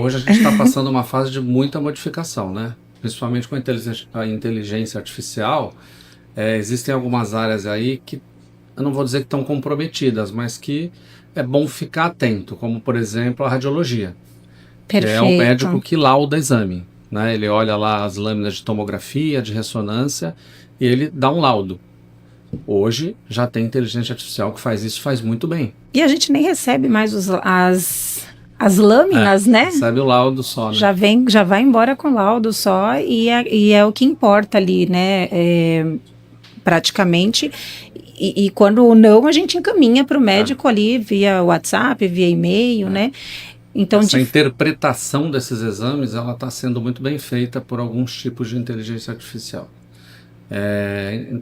Hoje a gente está passando uma fase de muita modificação, né? Principalmente com a inteligência artificial, existem algumas áreas aí que eu não vou dizer que estão comprometidas, mas que é bom ficar atento, como por exemplo a radiologia, que é o médico Perfeito. que lauda exame, né? Ele olha lá as lâminas de tomografia, de ressonância e ele dá um laudo. Hoje já tem inteligência artificial que faz isso, faz muito bem. E a gente nem recebe mais as lâminas, né? Recebe o laudo só, né? Já vai embora com laudo só e é o que importa ali, né? Praticamente. E quando não, a gente encaminha para o médico ali via WhatsApp, via e-mail, né? Então, essa interpretação desses exames, ela está sendo muito bem feita por alguns tipos de inteligência artificial.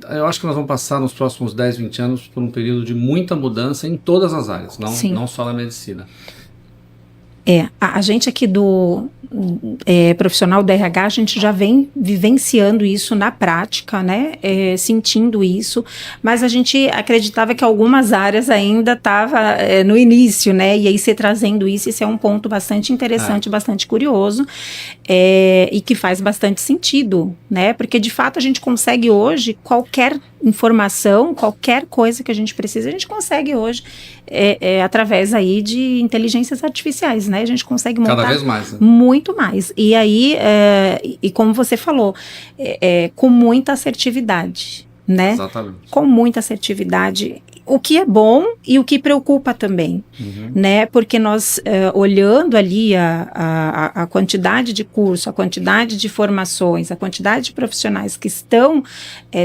Eu acho que nós vamos passar nos próximos 10, 20 anos por um período de muita mudança em todas as áreas, não só na medicina. A gente aqui do profissional do RH, a gente já vem vivenciando isso na prática, né? Sentindo isso, mas a gente acreditava que algumas áreas ainda estavam no início, né? E aí você trazendo isso é um ponto bastante interessante, bastante curioso, e que faz bastante sentido, né? Porque de fato a gente consegue hoje qualquer informação, qualquer coisa que a gente precisa, a gente consegue hoje através aí de inteligências artificiais, né? A gente consegue montar cada vez mais, né? Muito mais. E aí, e como você falou, com muita assertividade, né? Exatamente. Com muita assertividade, o que é bom e o que preocupa também, né? Porque nós, olhando ali a quantidade de curso, a quantidade de formações, a quantidade de profissionais que estão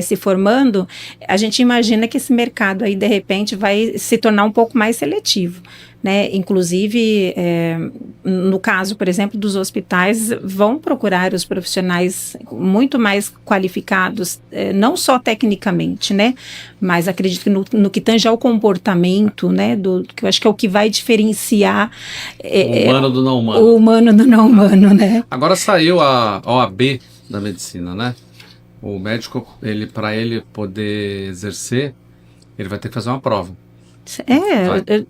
se formando, a gente imagina que esse mercado aí, de repente, vai se tornar um pouco mais seletivo, né? Inclusive, no caso, por exemplo, dos hospitais, vão procurar os profissionais muito mais qualificados, não só tecnicamente, né? Mas acredito que no que tange ao comportamento, né? Que eu acho que é o que vai diferenciar o humano do não humano. O humano do não humano, né? Agora saiu a OAB da medicina, né? O médico, para ele poder exercer, ele vai ter que fazer uma prova.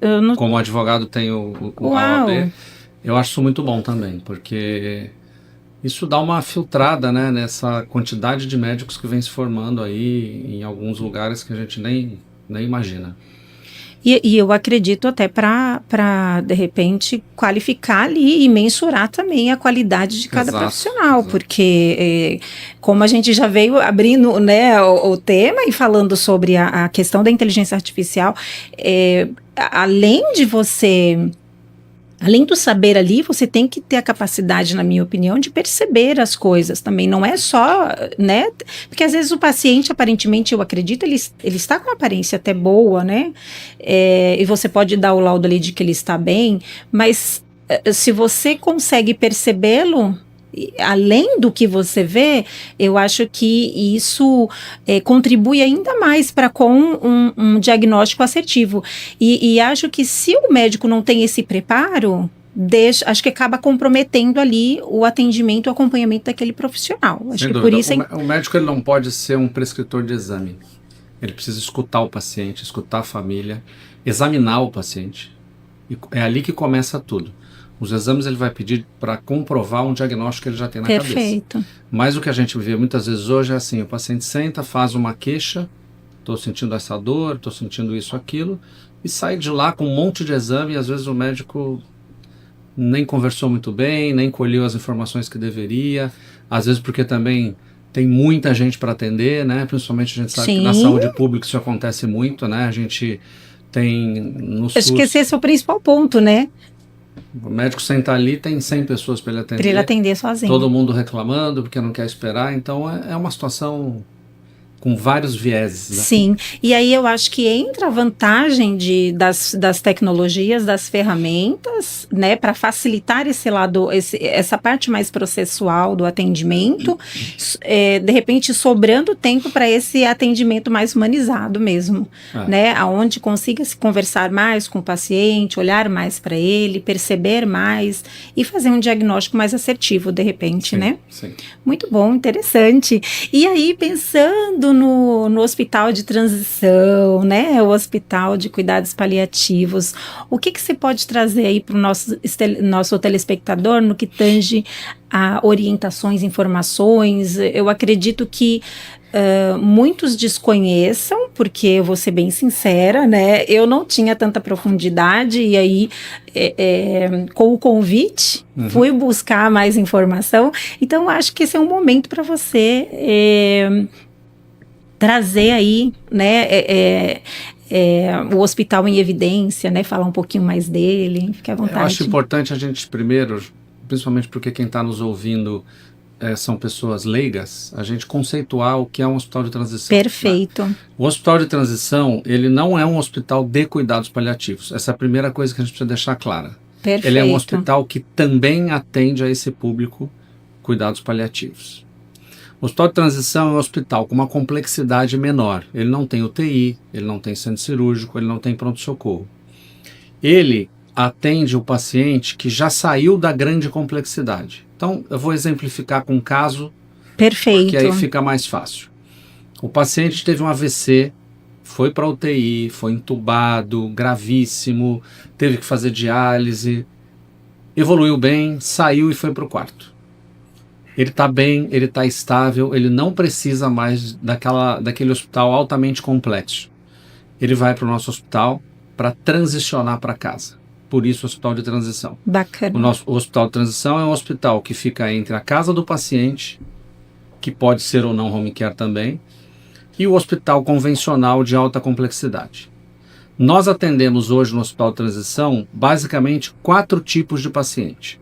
Eu não... Como advogado tem o OAB, eu acho isso muito bom também, porque isso dá uma filtrada, né, nessa quantidade de médicos que vem se formando aí em alguns lugares que a gente nem imagina. E eu acredito até para, de repente, qualificar ali e mensurar também a qualidade de cada profissional, porque como a gente já veio abrindo, né, o tema e falando sobre a questão da inteligência artificial, além de você... Além do saber ali, você tem que ter a capacidade, na minha opinião, de perceber as coisas também. Não é só, né? Porque às vezes o paciente, aparentemente, eu acredito, ele está com uma aparência até boa, né? E você pode dar o laudo ali de que ele está bem, mas se você consegue percebê-lo, além do que você vê, eu acho que isso contribui ainda mais para com um diagnóstico assertivo. E acho que se o médico não tem esse preparo, acho que acaba comprometendo ali o atendimento, o acompanhamento daquele profissional. Acho Sem que dúvida. Por isso o médico ele não pode ser um prescritor de exame. Ele precisa escutar o paciente, escutar a família, examinar o paciente. E é ali que começa tudo. Os exames ele vai pedir para comprovar um diagnóstico que ele já tem na cabeça. Perfeito. Mas o que a gente vê muitas vezes hoje é assim, o paciente senta, faz uma queixa, estou sentindo essa dor, estou sentindo isso, aquilo, e sai de lá com um monte de exame, e às vezes o médico nem conversou muito bem, nem colheu as informações que deveria, às vezes porque também tem muita gente para atender, né? Principalmente a gente sabe que na saúde pública isso acontece muito, né? A gente tem no SUS... Acho que esse é o principal ponto, né? O médico senta ali, tem 100 pessoas para ele atender. Para ele atender sozinho. Todo mundo reclamando porque não quer esperar. Então é uma situação com vários vieses. Né? Sim, e aí eu acho que entra a vantagem das tecnologias, das ferramentas, né, para facilitar esse lado, essa parte mais processual do atendimento, de repente sobrando tempo para esse atendimento mais humanizado mesmo, né, aonde consiga se conversar mais com o paciente, olhar mais para ele, perceber mais e fazer um diagnóstico mais assertivo de repente, sim, né? Sim. Muito bom, interessante. E aí pensando pensando no hospital de transição, né? O hospital de cuidados paliativos, o que você pode trazer aí para o nosso telespectador no que tange a orientações, informações? Eu acredito que muitos desconheçam, porque eu vou ser bem sincera, né? Eu não tinha tanta profundidade e aí com o convite fui buscar mais informação. Então acho que esse é um momento para você trazer aí, né? O hospital em evidência, né? Falar um pouquinho mais dele. Fique à vontade. Eu acho importante a gente primeiro, principalmente porque quem está nos ouvindo são pessoas leigas, a gente conceituar o que é um hospital de transição. Perfeito. Né? O hospital de transição, ele não é um hospital de cuidados paliativos. Essa é a primeira coisa que a gente precisa deixar clara. Perfeito. Ele é um hospital que também atende a esse público cuidados paliativos. O hospital de transição é um hospital com uma complexidade menor. Ele não tem UTI, ele não tem centro cirúrgico, ele não tem pronto-socorro. Ele atende o paciente que já saiu da grande complexidade. Então, eu vou exemplificar com um caso, perfeito, que aí fica mais fácil. O paciente teve um AVC, foi para UTI, foi entubado, gravíssimo, teve que fazer diálise, evoluiu bem, saiu e foi para o quarto. Ele está bem, ele está estável, ele não precisa mais daquele hospital altamente complexo. Ele vai para o nosso hospital para transicionar para casa. Por isso, o hospital de transição. Bacana. O hospital de transição é um hospital que fica entre a casa do paciente, que pode ser ou não home care também, e o hospital convencional de alta complexidade. Nós atendemos hoje no hospital de transição, basicamente, 4 tipos de paciente.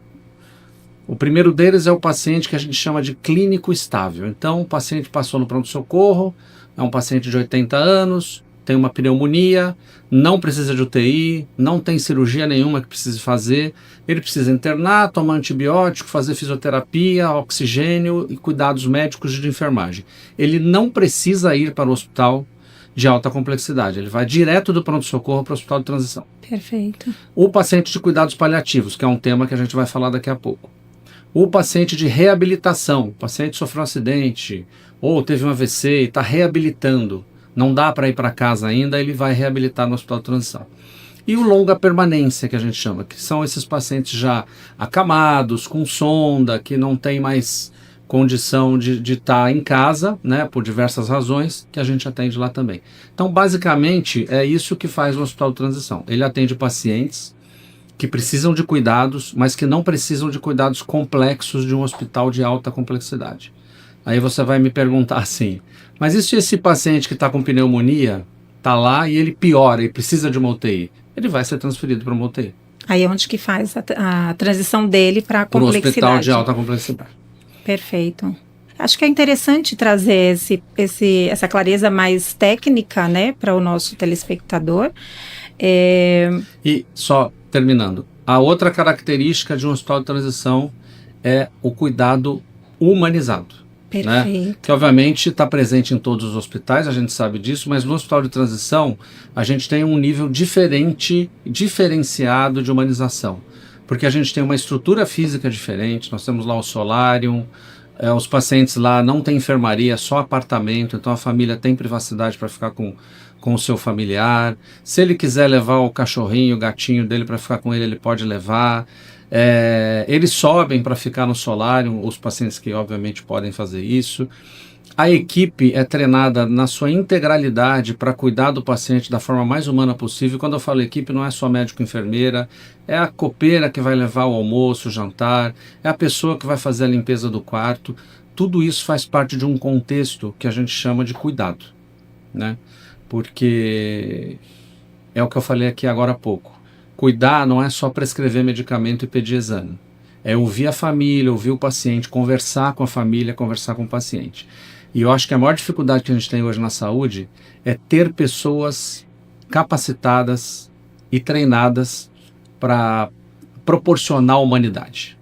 O primeiro deles é o paciente que a gente chama de clínico estável. Então, o paciente passou no pronto-socorro, é um paciente de 80 anos, tem uma pneumonia, não precisa de UTI, não tem cirurgia nenhuma que precise fazer, ele precisa internar, tomar antibiótico, fazer fisioterapia, oxigênio e cuidados médicos de enfermagem. Ele não precisa ir para o hospital de alta complexidade, ele vai direto do pronto-socorro para o hospital de transição. Perfeito. O paciente de cuidados paliativos, que é um tema que a gente vai falar daqui a pouco. O paciente de reabilitação, o paciente sofreu um acidente ou teve um AVC e está reabilitando, não dá para ir para casa ainda, ele vai reabilitar no hospital de transição. E o longa permanência, que a gente chama, que são esses pacientes já acamados, com sonda, que não tem mais condição de estar em casa, né, por diversas razões, que a gente atende lá também. Então, basicamente, é isso que faz o hospital de transição. Ele atende pacientes que precisam de cuidados, mas que não precisam de cuidados complexos de um hospital de alta complexidade. Aí você vai me perguntar assim, mas e se esse paciente que está com pneumonia está lá e ele piora e precisa de uma UTI? Ele vai ser transferido para uma UTI. Aí é onde que faz a transição dele para a complexidade. Para o hospital de alta complexidade. Perfeito. Acho que é interessante trazer essa clareza mais técnica, né, para o nosso telespectador. E só terminando, a outra característica de um hospital de transição é o cuidado humanizado. Perfeito. Né? Que obviamente está presente em todos os hospitais, a gente sabe disso, mas no hospital de transição a gente tem um nível diferenciado de humanização, porque a gente tem uma estrutura física diferente, nós temos lá o solário, os pacientes lá não têm enfermaria, só apartamento, então a família tem privacidade para ficar com o seu familiar. Se ele quiser levar o cachorrinho, o gatinho dele para ficar com ele, ele pode levar. Eles sobem para ficar no solário, os pacientes que obviamente podem fazer isso. A equipe é treinada na sua integralidade para cuidar do paciente da forma mais humana possível. Quando eu falo equipe, não é só médico e enfermeira, é a copeira que vai levar o almoço, o jantar, é a pessoa que vai fazer a limpeza do quarto. Tudo isso faz parte de um contexto que a gente chama de cuidado, né? Porque é o que eu falei aqui agora há pouco. Cuidar não é só prescrever medicamento e pedir exame. É ouvir a família, ouvir o paciente, conversar com a família, conversar com o paciente. E eu acho que a maior dificuldade que a gente tem hoje na saúde é ter pessoas capacitadas e treinadas para proporcionar humanidade.